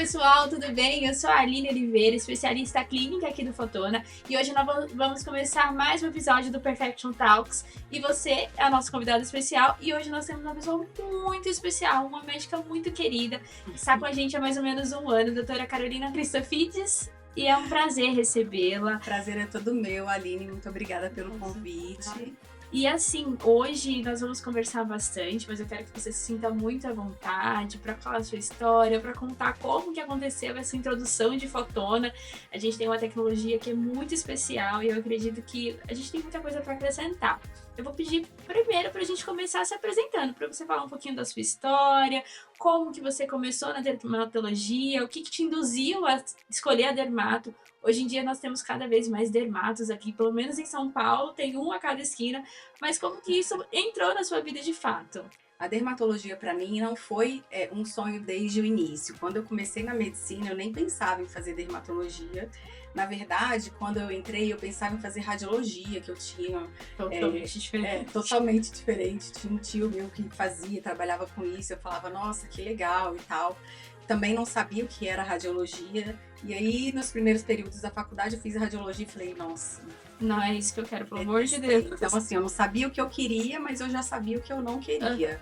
pessoal, tudo bem? Eu sou a Aline Oliveira, especialista clínica aqui do Fotona, e hoje nós vamos começar mais um episódio do Perfection Talks, e você é a nossa convidada especial, e hoje nós temos uma pessoa muito especial, uma médica muito querida, que está com a gente há mais ou menos um ano, a doutora Carolina Cristofides, e é um prazer recebê-la. Prazer é todo meu, Aline, muito obrigada pelo convite. E assim, hoje nós vamos conversar bastante, mas eu quero que você se sinta muito à vontade para falar a sua história, para contar como que aconteceu essa introdução de Fotona. A gente tem uma tecnologia que é muito especial e eu acredito que a gente tem muita coisa para acrescentar. Eu vou pedir primeiro para a gente começar se apresentando, para você falar um pouquinho da sua história, como que você começou na dermatologia, o que te induziu a escolher a dermato. Hoje em dia nós temos cada vez mais dermatos aqui, pelo menos em São Paulo, tem um a cada esquina. Mas como que isso entrou na sua vida de fato? A dermatologia para mim não foi um sonho desde o início. Quando eu comecei na medicina, eu nem pensava em fazer dermatologia. Na verdade, quando eu entrei, eu pensava em fazer radiologia, que eu tinha... Totalmente diferente. Totalmente diferente. Tinha um tio meu que fazia, trabalhava com isso. Eu falava, nossa, que legal e tal. Também não sabia o que era radiologia. E aí, nos primeiros períodos da faculdade, eu fiz radiologia e falei, nossa... Não é isso que eu quero, pelo amor de Deus. Então, assim, eu não sabia o que eu queria, mas eu já sabia o que eu não queria.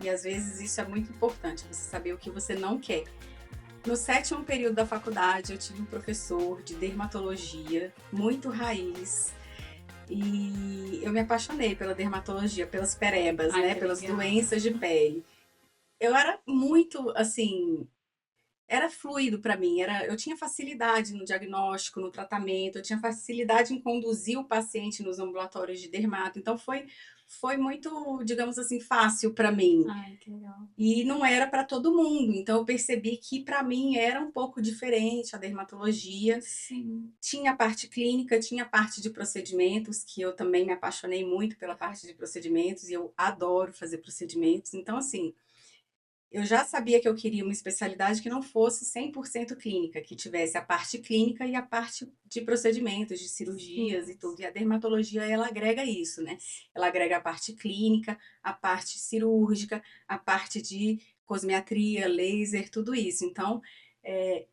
E às vezes isso é muito importante, você saber o que você não quer. No 7º período da faculdade, eu tive um professor de dermatologia, muito raiz, e eu me apaixonei pela dermatologia, pelas perebas, né? Pelas doenças de pele. Eu era muito, assim... Era fluido para mim, eu tinha facilidade no diagnóstico, no tratamento, eu tinha facilidade em conduzir o paciente nos ambulatórios de dermato, então foi muito, digamos assim, fácil para mim. Ai, que legal. E não era para todo mundo, então eu percebi que para mim era um pouco diferente a dermatologia. Sim. Tinha a parte clínica, tinha a parte de procedimentos, que eu também me apaixonei muito pela parte de procedimentos, e eu adoro fazer procedimentos, então assim... Eu já sabia que eu queria uma especialidade que não fosse 100% clínica, que tivesse a parte clínica e a parte de procedimentos, de cirurgias e tudo. E a dermatologia, ela agrega isso, né? Ela agrega a parte clínica, a parte cirúrgica, a parte de cosmetria, laser, tudo isso. Então,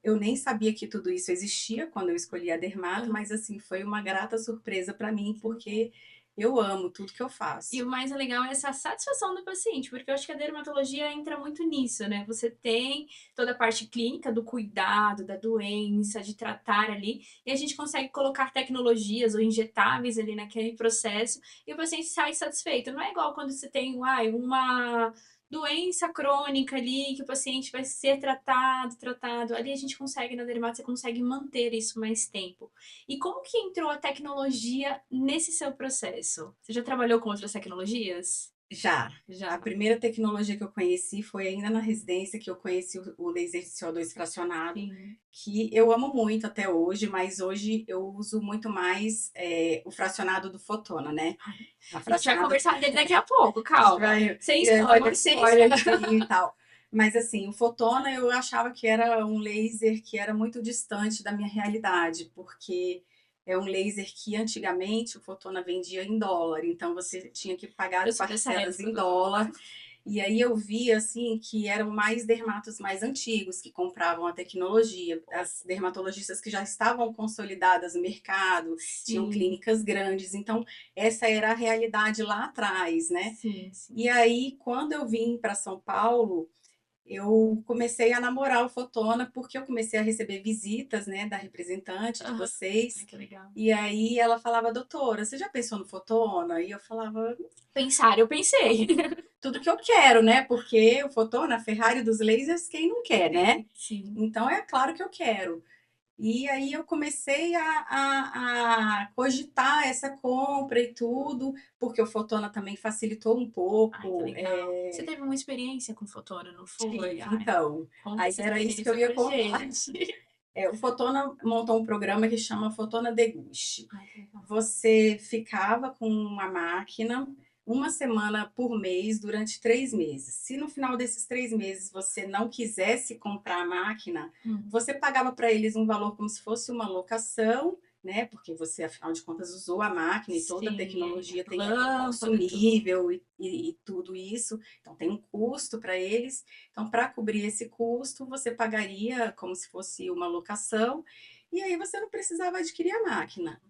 eu nem sabia que tudo isso existia quando eu escolhi a dermato, mas assim, foi uma grata surpresa para mim, porque... Eu amo tudo que eu faço. E o mais legal é essa satisfação do paciente, porque eu acho que a dermatologia entra muito nisso, né? Você tem toda a parte clínica do cuidado, da doença, de tratar ali, e a gente consegue colocar tecnologias ou injetáveis ali naquele processo, e o paciente sai satisfeito. Não é igual quando você tem uma doença crônica ali, que o paciente vai ser tratado. Ali a gente consegue, na dermato, você consegue manter isso mais tempo. E como que entrou a tecnologia nesse seu processo? Você já trabalhou com outras tecnologias? Já. A primeira tecnologia que eu conheci foi ainda na residência, que eu conheci o laser de CO2 fracionado, Sim. que eu amo muito até hoje, mas hoje eu uso muito mais o fracionado do Fotona, né? A gente vai conversar dele daqui a pouco, calma. Sem spoiler, spoiler. e tal. Mas assim, o Fotona eu achava que era um laser que era muito distante da minha realidade, porque é um laser que antigamente o Fotona vendia em dólar, então você tinha que pagar as parcelas em dólar. E aí eu vi assim que eram mais dermatos mais antigos que compravam a tecnologia, as dermatologistas que já estavam consolidadas no mercado, tinham clínicas grandes, então essa era a realidade lá atrás, né? Sim, sim. E aí quando eu vim para São Paulo, eu comecei a namorar o Fotona, porque eu comecei a receber visitas, né, da representante de vocês. Ai, que legal. E aí ela falava, doutora, você já pensou no Fotona? E eu falava... Pensar, eu pensei. Tudo que eu quero, né? Porque o Fotona, a Ferrari dos lasers, quem não quer, né? Sim. Então é claro que eu quero. E aí eu comecei a cogitar essa compra e tudo, porque o Fotona também facilitou um pouco. Ai, que legal. Você teve uma experiência com Fotona, não foi? Então, aí era isso que eu ia contar. O Fotona montou um programa que chama Fotona Deguste. Você ficava com uma máquina uma semana por mês durante 3 meses. Se no final desses 3 meses você não quisesse comprar a máquina, você pagava para eles um valor como se fosse uma locação né? Porque você, afinal de contas, usou a máquina e toda a Sim, tecnologia tem ali um lâmpada e tudo. consumível e tudo isso, então tem um custo para eles. Então, para cobrir esse custo, você pagaria como se fosse uma locação, e aí você não precisava adquirir a máquina.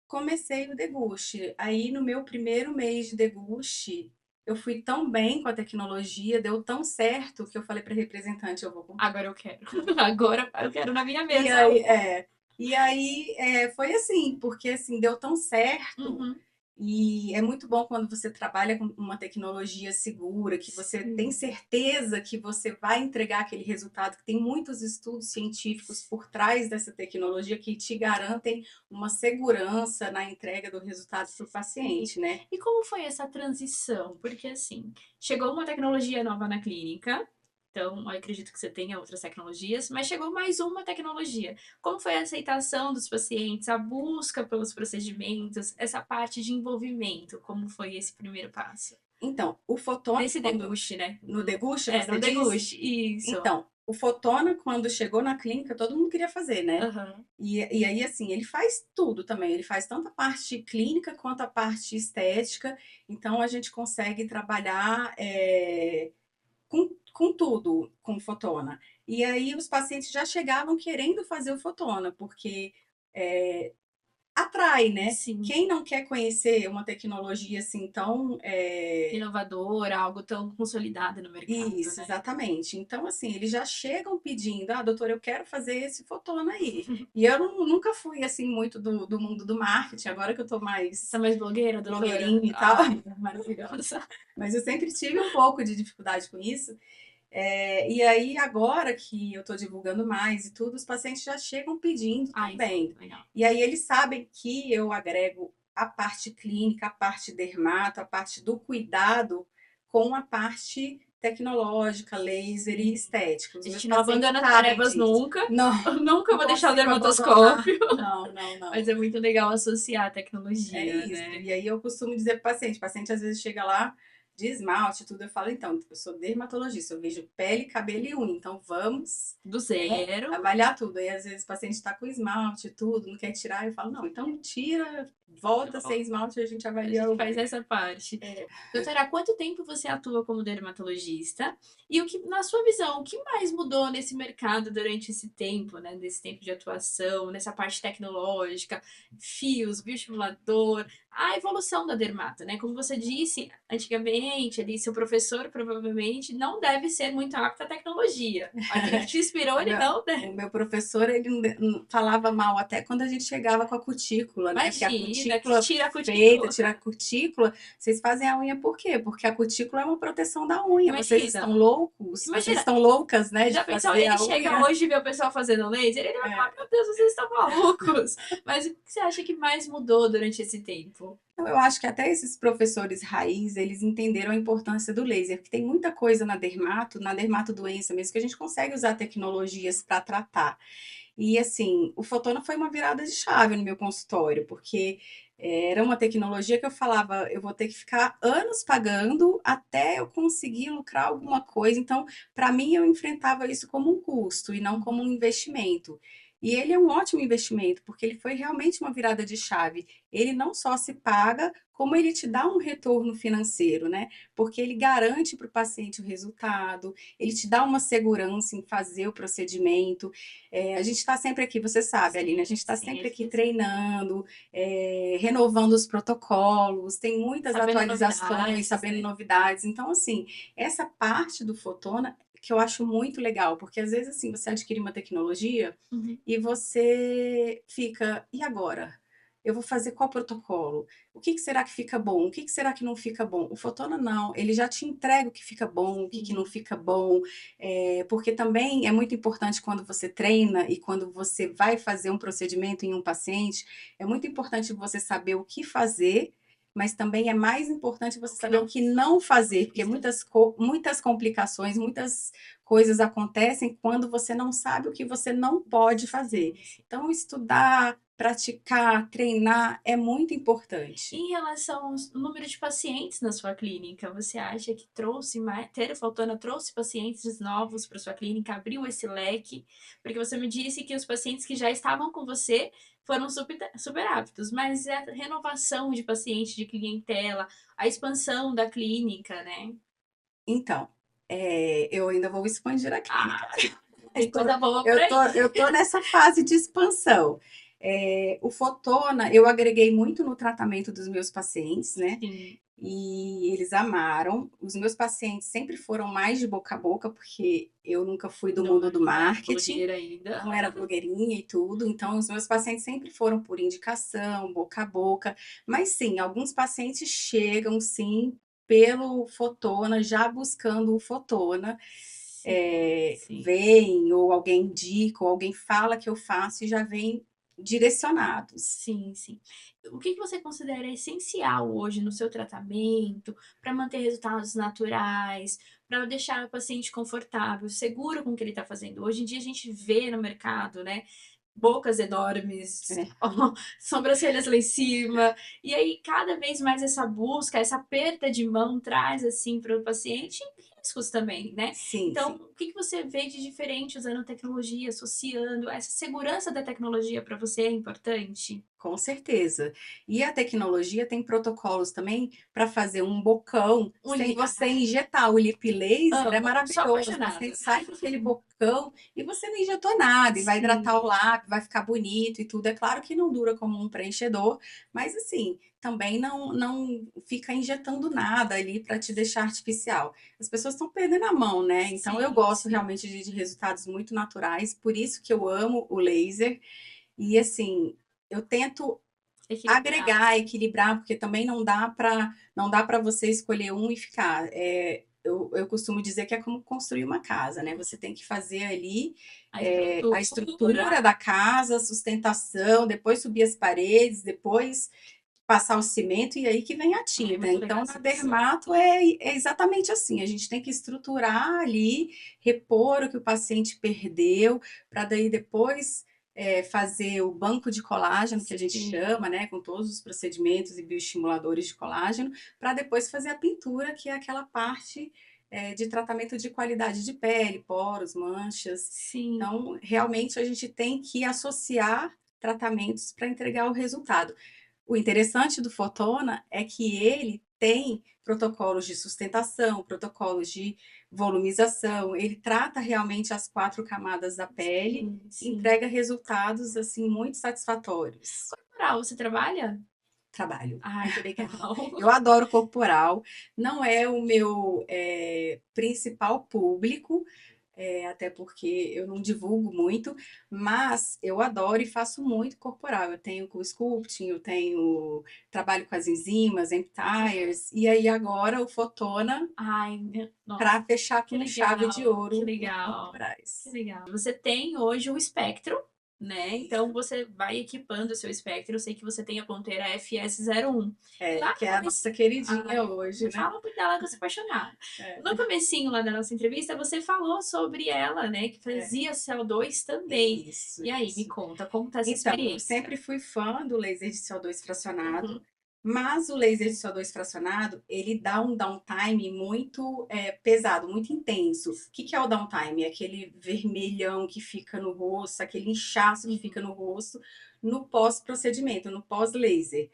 Comecei o deguste. Aí, no meu primeiro mês de deguste, eu fui tão bem com a tecnologia, deu tão certo que eu falei para a representante, eu vou comprar. Agora eu quero. Agora eu quero na minha E mesa aí, um. foi assim, porque assim, deu tão certo. Uhum. E é muito bom quando você trabalha com uma tecnologia segura, que você tem Sim. certeza que você vai entregar aquele resultado, que tem muitos estudos científicos por trás dessa tecnologia que te garantem uma segurança na entrega do resultado para o Sim. paciente, né? E como foi essa transição? Porque assim, chegou uma tecnologia nova na clínica, então eu acredito que você tenha outras tecnologias, mas chegou mais uma tecnologia. Como foi a aceitação dos pacientes, a busca pelos procedimentos, essa parte de envolvimento? Como foi esse primeiro passo? Então, o fotônico, Nesse deguste, né? no deguste, É, você no disse? deguste, isso. Então, o fotona, quando chegou na clínica, todo mundo queria fazer, né? Aham. E aí, assim, ele faz tudo também. Ele faz tanto a parte clínica quanto a parte estética. Então, a gente consegue trabalhar com tudo com fotona. E aí, os pacientes já chegavam querendo fazer o fotona, porque é, atrai, né? Sim. Quem não quer conhecer uma tecnologia assim tão Inovadora, algo tão consolidado no mercado, isso, né? exatamente. Então, assim, eles já chegam pedindo, ah, doutor, eu quero fazer esse fotona aí. E eu nunca fui, assim, muito do mundo do marketing, agora que eu tô Você tá mais mais blogueira, doutora? blogueirinha e tal, Ai, maravilhosa. mas eu sempre tive um pouco de dificuldade com isso. E aí, agora que eu tô divulgando mais e tudo, os pacientes já chegam pedindo Ah, isso é também. muito legal. E aí, eles sabem que eu agrego a parte clínica, a parte dermato, a parte do cuidado com a parte tecnológica, laser e Sim. estética. Os A meus gente não pacientes abandona sabem tarefas disso. nunca. Não, Eu nunca não vou deixar o consigo abandonar. dermatoscópio. Não, não, Mas não. é muito legal associar a É tecnologia, isso. né? E aí eu costumo dizer para o paciente às vezes chega lá de esmalte, tudo, eu falo, então, eu sou dermatologista, eu vejo pele, cabelo e unha, então vamos, Do né, zero. avaliar tudo. Aí às vezes o paciente está com esmalte, tudo, não quer tirar, eu falo, não, então tira, volta sem esmalte e a gente A avalia gente o faz resto. essa parte. Doutora, há quanto tempo você atua como dermatologista? E o que, na sua visão, o que mais mudou nesse mercado durante esse tempo, né? Nesse tempo de atuação, nessa parte tecnológica, fios, bioestimulador, a evolução da dermata, né? Como você disse, antigamente, ali, seu professor provavelmente não deve ser muito apto à tecnologia. Aquele que te inspirou, O ele meu, não o deve. meu professor, ele não falava mal até quando a gente chegava com a cutícula, né? Porque a Imagina, que cutícula tira a feita, cutícula. tirar a cutícula, vocês fazem a unha por quê? Porque a cutícula é uma proteção da unha. Vocês estão Imagina, loucos, vocês imagina. estão loucas, né, de Já pensou? fazer Ele a chega unha. hoje e vê o pessoal fazendo laser, ele vai falar, É. meu Deus, vocês estão malucos. Mas o que você acha que mais mudou durante esse tempo? Então, eu acho que até esses professores raiz, eles entenderam a importância do laser, porque tem muita coisa na dermatodoença mesmo, que a gente consegue usar tecnologias para tratar. E assim, o fotona foi uma virada de chave no meu consultório, porque era uma tecnologia que eu falava, eu vou ter que ficar anos pagando até eu conseguir lucrar alguma coisa. Então, para mim, eu enfrentava isso como um custo e não como um investimento. E ele é um ótimo investimento, porque ele foi realmente uma virada de chave. Ele não só se paga, como ele te dá um retorno financeiro, né? Porque ele garante para o paciente o resultado, ele te dá uma segurança em fazer o procedimento. A gente está sempre aqui, você sabe, Aline, a Sim, gente está sim, a sempre aqui gente sabe. treinando, renovando os protocolos, tem muitas Sabendo atualizações, novidades, sabendo né? novidades. Então, assim, essa parte do Fotona que eu acho muito legal, porque às vezes assim, você adquire uma tecnologia Uhum. e você fica, e agora? Eu vou fazer qual protocolo? O que será que fica bom? O que será que não fica bom? O Fotona não, ele já te entrega o que fica bom, o que não Sim, fica bom, porque também é muito importante quando você treina e quando você vai fazer um procedimento em um paciente, é muito importante você saber o que fazer, mas também é mais importante você o que saber o não que não fazer, porque precisa. muitas complicações, muitas coisas acontecem quando você não sabe o que você não pode fazer. Sim, sim. Então, estudar, praticar, treinar é muito importante. Em relação ao número de pacientes na sua clínica, você acha que trouxe mais, ter a Fotona trouxe pacientes novos para sua clínica, abriu esse leque? Porque você me disse que os pacientes que já estavam com você foram super aptos, mas a renovação de paciente, de clientela, a expansão da clínica, né? Então, eu ainda vou expandir a clínica. Ah, tem coisa boa por aí. Eu tô nessa fase de expansão. O Fotona, eu agreguei muito no tratamento dos meus pacientes, né? Sim, E eles amaram. Os meus pacientes sempre foram mais de boca a boca, porque eu nunca fui do mundo do não era marketing, blogueira ainda. não era blogueirinha e tudo. Então, os meus pacientes sempre foram por indicação, boca a boca. Mas sim, alguns pacientes chegam, sim, pelo Fotona, já buscando o Fotona, Sim, sim. vem, ou alguém indica, ou alguém fala que eu faço e já vem direcionados. Sim, sim. O que que você considera essencial hoje no seu tratamento para manter resultados naturais, para deixar o paciente confortável, seguro com o que ele está fazendo? Hoje em dia a gente vê no mercado, né, bocas enormes, É, sobrancelhas lá em cima, e aí cada vez mais essa busca, essa aperta de mão traz assim para o paciente riscos também, né? sim, Então, sim. o que que você vê de diferente usando tecnologia, associando essa segurança da tecnologia para você é importante? Com certeza. E a tecnologia tem protocolos também para fazer um bocão sem você injetar. O lip laser é Amo, sou maravilhoso. O apaixonada. paciente sai com aquele bocão e você não injetou nada, e vai hidratar o Sim, lábio, vai ficar bonito e tudo. É claro que não dura como um preenchedor, mas assim, também não fica injetando nada ali para te deixar artificial. As pessoas estão perdendo a mão, né? Então eu sim, gosto sim. realmente de resultados muito naturais, por isso que eu amo o laser. E assim, eu tento Equilibrar. agregar, equilibrar, porque também não dá para você escolher um e ficar. Eu costumo dizer que é como construir uma casa, né? Você tem que fazer ali A a estrutura. estrutura da casa, a sustentação, depois subir as paredes, depois passar o cimento e aí que vem a É tinta. muito legal Então, na essa visão. dermato é exatamente assim. A gente tem que estruturar ali, repor o que o paciente perdeu, para daí depois fazer o banco de colágeno, que a gente Sim. chama, né, com todos os procedimentos e bioestimuladores de colágeno, para depois fazer a pintura, que é aquela parte de tratamento de qualidade de pele, poros, manchas. Sim. Então, realmente a gente tem que associar tratamentos para entregar o resultado. O interessante do Fotona é que ele tem protocolos de sustentação, protocolos de volumização, ele trata realmente as 4 camadas da pele, Sim, sim. entrega resultados assim muito satisfatórios. Corporal, você trabalha? Trabalho. Ai, que legal. Eu adoro corporal, não é o meu principal público, até porque eu não divulgo muito, mas eu adoro e faço muito corporal. Eu tenho com sculpting, eu tenho trabalho com as enzimas, emptires, e aí agora o Fotona Ai, para nossa, fechar que com chave de legal, que ouro os legal, que corporais. legal. Você tem hoje o espectro, né? Então você vai equipando o seu espectro. Eu sei que você tem a ponteira FS01. Lá Que no é a nossa começo, queridinha ai, hoje, não né? fala muito dela que eu sou apaixonada. É, No comecinho lá da nossa entrevista, você falou sobre ela, né? Que é, fazia CO2 também. isso, E aí, me isso. conta, como tá essa Então, eu experiência? sempre fui fã do laser de CO2 fracionado, Uhum. mas o laser de CO2 fracionado, ele dá um downtime muito pesado, muito intenso. O que que é o downtime? É aquele vermelhão que fica no rosto, aquele inchaço que Uhum. fica no rosto no pós-procedimento, no pós-laser.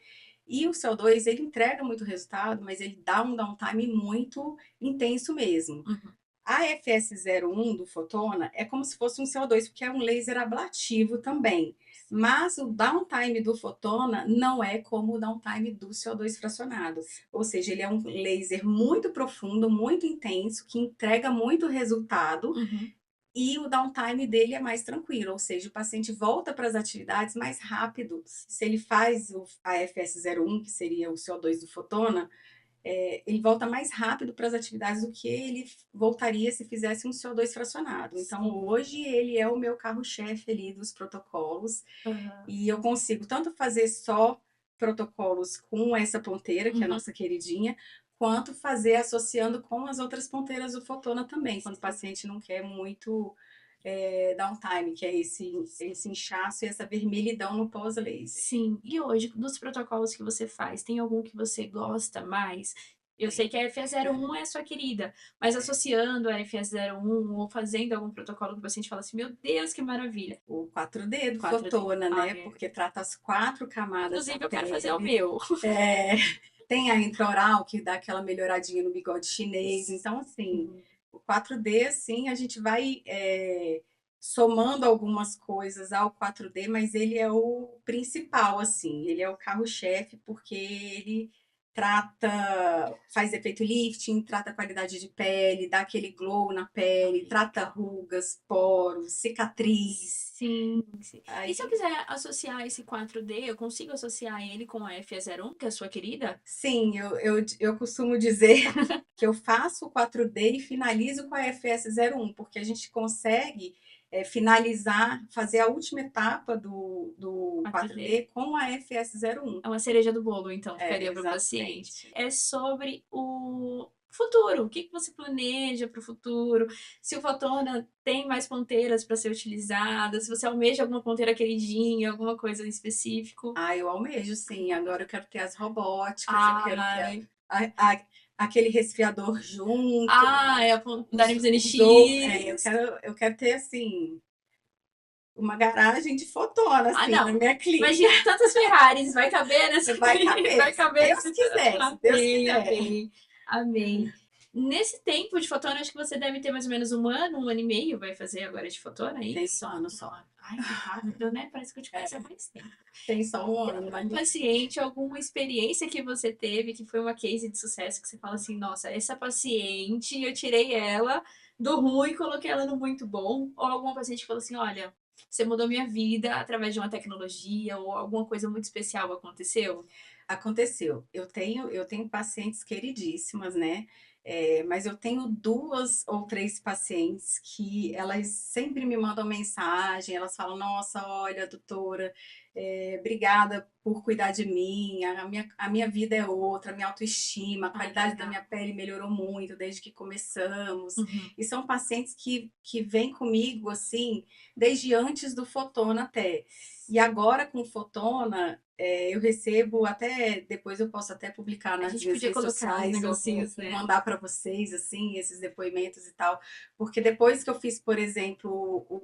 E o CO2, ele entrega muito resultado, mas ele dá um downtime muito intenso mesmo. Uhum. A FS01 do Fotona é como se fosse um CO2, porque é um laser ablativo também. Mas o downtime do Fotona não é como o downtime do CO2 fracionado. Ou seja, ele é um laser muito profundo, muito intenso, que entrega muito resultado Uhum. e o downtime dele é mais tranquilo. Ou seja, o paciente volta para as atividades mais rápido. Se ele faz a FS01, que seria o CO2 do Fotona, ele volta mais rápido para as atividades do que ele voltaria se fizesse um CO2 fracionado. Então, Sim. hoje, ele é o meu carro-chefe ali dos protocolos, Aham. e eu consigo tanto fazer só protocolos com essa ponteira, que é a Uhum. nossa queridinha, quanto fazer associando com as outras ponteiras do Fotona também, quando o Sim. paciente não quer muito. downtime, que é esse inchaço e essa vermelhidão no pós-laser. Sim. E hoje, dos protocolos que você faz, tem algum que você gosta mais? Eu sei que a FE01 é a sua querida, mas associando a FE01 ou fazendo algum protocolo que o paciente fala assim: "Meu Deus, que maravilha". O 4D do 4D. Fotona, Ah, né? é. Porque trata as 4 camadas da Inclusive eu quero fazer o pele. meu. É, tem a intraoral, que dá aquela melhoradinha no bigode chinês. Então, assim, Sim. o 4D, assim, a gente vai somando algumas coisas ao 4D, mas ele é o principal, assim, ele é o carro-chefe, porque ele faz efeito lifting, trata a qualidade de pele, dá aquele glow na pele, trata rugas, poros, cicatriz. Sim, sim. E se eu Aí, quiser associar esse 4D, eu consigo associar ele com a FE01, que é a sua querida? sim, eu costumo dizer que eu faço o 4D e finalizo com a FS01, porque a gente consegue finalizar, fazer a última etapa do 4D. 4D com a FS01. É uma cereja do bolo, então, É, ficaria para o paciente. exatamente. É sobre o futuro. O que que você planeja para o futuro? Se o Fotona tem mais ponteiras para ser utilizada, se você almeja alguma ponteira queridinha, alguma coisa em específico. Ah, eu almejo, sim. Agora eu quero ter as robóticas, eu quero ter Ai, aquele resfriador junto, ai, a da os, Nimbus eu NX. quero ter, assim, uma garagem de fotona, Ah, assim, na não. minha clínica. Imagina tantas Ferraris, vai caber nessa Vai aqui, caber, vai se caber Deus nesse... quiser, se Deus Amém, quiser. amém, amém. Nesse tempo de fotona, acho que você deve ter mais ou menos um ano e meio, vai fazer agora de fotona, é Tem isso? só ano só. Ai, que rápido, né? Parece que eu te conheço há mais tempo. Tem só um Tem ano, algum mas paciente, alguma experiência que você teve que foi uma case de sucesso que você fala assim, nossa, essa paciente, eu tirei ela do ruim e coloquei ela no muito bom? Ou alguma paciente que falou assim, olha, você mudou minha vida através de uma tecnologia ou alguma coisa muito especial aconteceu? aconteceu. Eu tenho pacientes queridíssimas, né? Mas eu tenho 2 ou 3 pacientes que elas sempre me mandam mensagem, elas falam: "Nossa, olha, doutora, obrigada por cuidar de mim, a minha vida é outra, a minha autoestima, a Ai, que qualidade da legal. minha pele melhorou muito desde que começamos". Uhum. E são pacientes que vêm comigo, assim, desde antes do Fotona até. E agora com o Fotona, eu recebo até, depois eu posso até publicar A nas gente minhas podia redes colocar os sociais, eu vou negocinhos, né? mandar para vocês, assim, esses depoimentos e tal, porque depois que eu fiz, por exemplo, o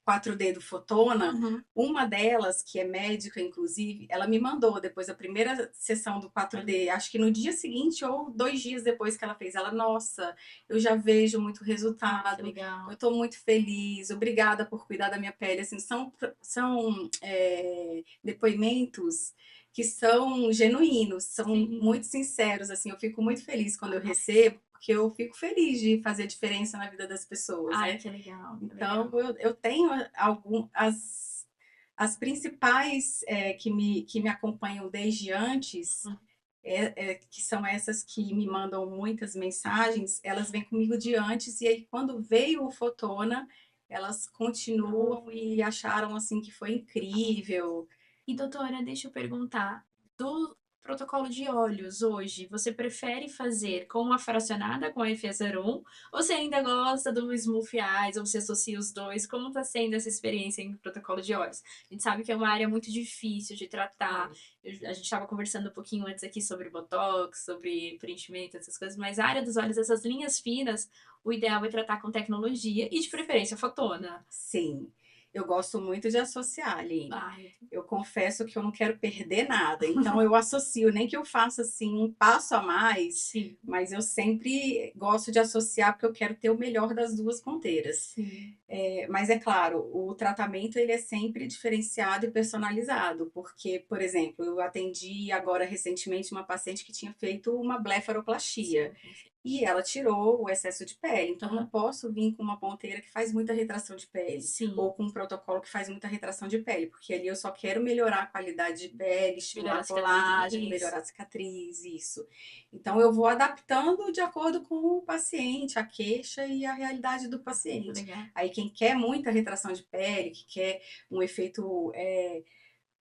4D do Fotona, Uhum. uma delas, que é médica, inclusive, ela me mandou depois da primeira sessão do 4D, acho que no dia seguinte ou 2 dias depois que ela fez, ela, nossa, eu já vejo muito Ai, que resultado, eu legal. estou muito feliz, obrigada por cuidar da minha pele. Assim, são depoimentos que são genuínos, são Sim. muito sinceros, assim, eu fico muito feliz quando eu Ai, recebo, porque eu fico feliz de fazer diferença na vida das pessoas, ai, né? que legal, que Então, legal. eu tenho as principais que me acompanham desde antes, que são essas que me mandam muitas mensagens, elas vêm comigo de antes, e aí quando veio o Fotona, elas continuam e acharam assim que foi incrível. E doutora, deixa eu perguntar, do protocolo de óleos hoje, você prefere fazer com uma fracionada com a FE01 ou você ainda gosta do Smooth Eyes ou você associa os dois? Como está sendo essa experiência em protocolo de óleos? A gente sabe que é uma área muito difícil de tratar. A gente estava conversando um pouquinho antes aqui sobre Botox, sobre preenchimento, essas coisas, mas a área dos olhos, essas linhas finas, o ideal é tratar com tecnologia e de preferência fotona. Sim, eu gosto muito de associar, Aline. Ai, Eu confesso que eu não quero perder nada, então eu associo, nem que eu faça assim um passo a mais, sim, mas eu sempre gosto de associar porque eu quero ter o melhor das 2 ponteiras. sim. Mas é claro, o tratamento ele é sempre diferenciado e personalizado, porque, por exemplo, eu atendi agora recentemente uma paciente que tinha feito uma blefaroplastia. Sim, sim. E ela tirou o excesso de pele, então eu não Aham. posso vir com uma ponteira que faz muita retração de pele, ou Sim, com um protocolo que faz muita retração de pele, porque ali eu só quero melhorar a qualidade de pele, melhorar a estimular colágeno, cicatriz. melhorar a cicatriz, isso. Então eu vou adaptando de acordo com o paciente, a queixa e a realidade do Ai, que paciente. legal. Aí quem quer muita retração de pele, que quer um efeito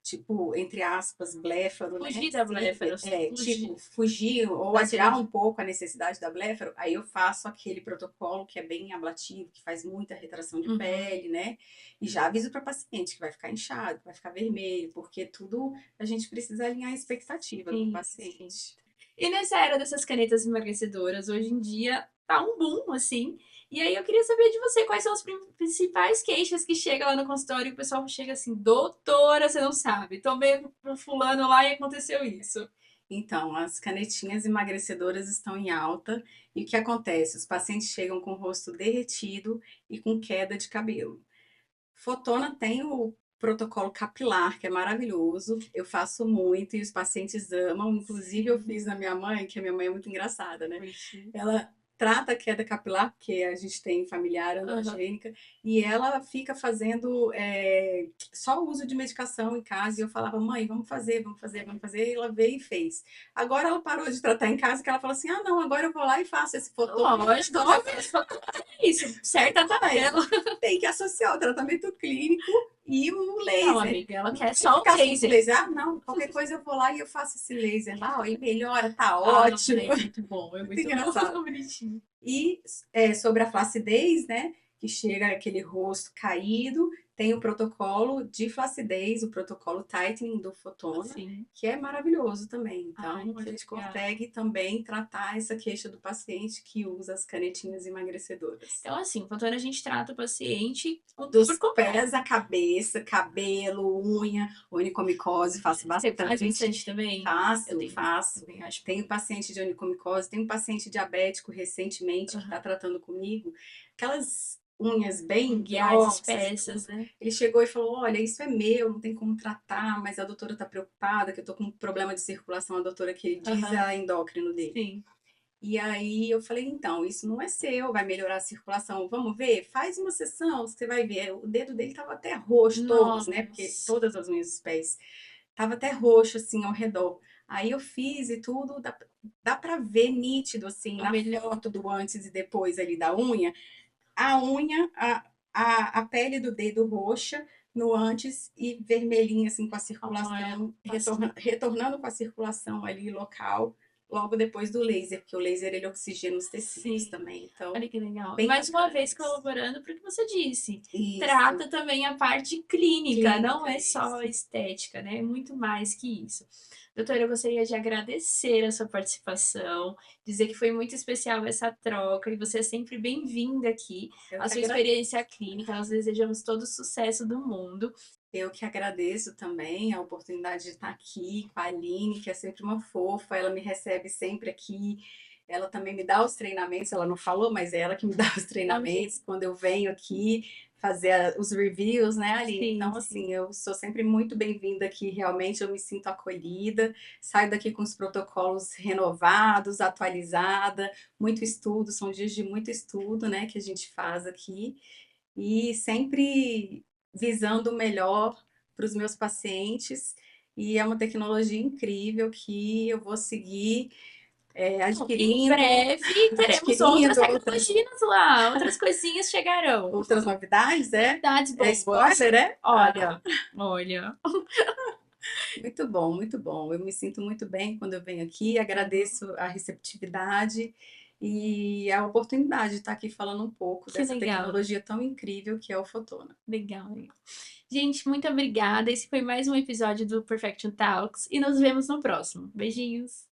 tipo, entre aspas, bléfaro, né? Fugir da bléfaros. Tipo, fugir ou Da adiar cirurgia. um pouco a necessidade da bléfaro, aí eu faço aquele protocolo que é bem ablativo, que faz muita retração de Uhum. pele, né? E já aviso para paciente que vai ficar inchado, que vai ficar vermelho, porque tudo a gente precisa alinhar a expectativa do Sim, sim. paciente. E nessa era dessas canetas emagrecedoras, hoje em dia tá um boom, assim. E aí eu queria saber de você quais são as principais queixas que chegam lá no consultório e o pessoal chega assim, doutora, você não sabe, tomei pro fulano lá e aconteceu isso. Então, as canetinhas emagrecedoras estão em alta e o que acontece? Os pacientes chegam com o rosto derretido e com queda de cabelo. Fotona tem o protocolo capilar, que é maravilhoso. Eu faço muito e os pacientes amam. Inclusive, eu Sim, fiz na minha mãe, que a minha mãe é muito engraçada, né? curti. Ela trata a queda capilar, porque a gente tem familiar Aham. androgênica, e ela fica fazendo só o uso de medicação em casa. E eu falava, mãe, vamos fazer, vamos fazer, vamos fazer. E ela veio e fez. Agora ela parou de tratar em casa, que ela falou assim: ah, não, agora eu vou lá e faço esse fotona e Lógico, resolve. é isso, certa Mãe, tabela. tem que associar o tratamento clínico e o Não, laser. amiga, ela Não quer vai só o ficar só com laser. laser. Ah, não, qualquer coisa eu vou lá e eu faço esse laser lá, ó, e melhora, tá Ah, ótimo. é muito bom, é Muito muito engraçado. bonitinho. E sobre a flacidez, né? Que chega aquele rosto caído, tem o protocolo de flacidez, o protocolo tightening do Fotona, Assim. que é maravilhoso também. Ai, Então, a que gente legal. consegue também tratar essa queixa do paciente que usa as canetinhas emagrecedoras. Então, assim, quando a gente trata o paciente por Dos completo. pés à cabeça, cabelo, unha, onicomicose, faço Você faz bastante. bastante também? Eu Faço, tenho, faço. também acho bom. Tenho paciente de onicomicose, tenho paciente diabético recentemente que está Aham. tratando comigo. Aquelas unhas bem Unguiais, grossas e espessas, tudo. né? Ele chegou e falou: olha, isso é meu, não tem como tratar, mas a doutora está preocupada que eu estou com um problema de circulação. A doutora que diz é Aham. a endócrino dele. Sim. E aí eu falei, então, isso não é seu, vai melhorar a circulação. Vamos ver? Faz uma sessão, você vai ver. O dedo dele estava até roxo, todos, né? Porque Nossa. todas as unhas dos pés tava até roxo assim ao redor. Aí eu fiz e tudo, dá para ver nítido assim A na melhor. foto do antes e depois ali da unha, a pele do dedo roxa no antes e vermelhinha assim com a Olha, circulação, assim. retornando com a circulação ali local, logo depois do laser, porque o laser ele oxigena os tecidos Sim. também. Então, Olha que legal. E bem mais uma bacana vez isso. colaborando para o que você disse. Isso, Trata também a parte clínica, não clínica, é só isso. estética, né? É muito mais que isso. Doutora, eu gostaria de agradecer a sua participação, dizer que foi muito especial essa troca e você é sempre bem-vinda aqui. Eu A que sua agradeço. experiência clínica, nós desejamos todo o sucesso do mundo. Eu que agradeço também a oportunidade de estar aqui com a Aline, que é sempre uma fofa, ela me recebe sempre aqui, ela também me dá os treinamentos, ela não falou, mas é ela que me dá os Amém. treinamentos quando eu venho aqui fazer os reviews, né, Aline? Sim, Então, sim. assim, eu sou sempre muito bem-vinda aqui, realmente eu me sinto acolhida, saio daqui com os protocolos renovados, atualizada, muito estudo, são dias de muito estudo, né, que a gente faz aqui e sempre visando o melhor para os meus pacientes. E é uma tecnologia incrível que eu vou seguir Em adquirindo, breve teremos outras adquirindo outras, tecnologias lá, outras coisinhas chegarão. outras novidades, é? Novidades É boas. spoiler, é? Ah, Olha, olha. muito bom, muito bom. Eu me sinto muito bem quando eu venho aqui, agradeço a receptividade e a oportunidade de estar aqui falando um pouco Que dessa legal, tecnologia tão incrível que é o Fotona. legal, legal. Gente, muito obrigada. Esse foi mais um episódio do Perfection Talks e nos vemos no próximo. Beijinhos.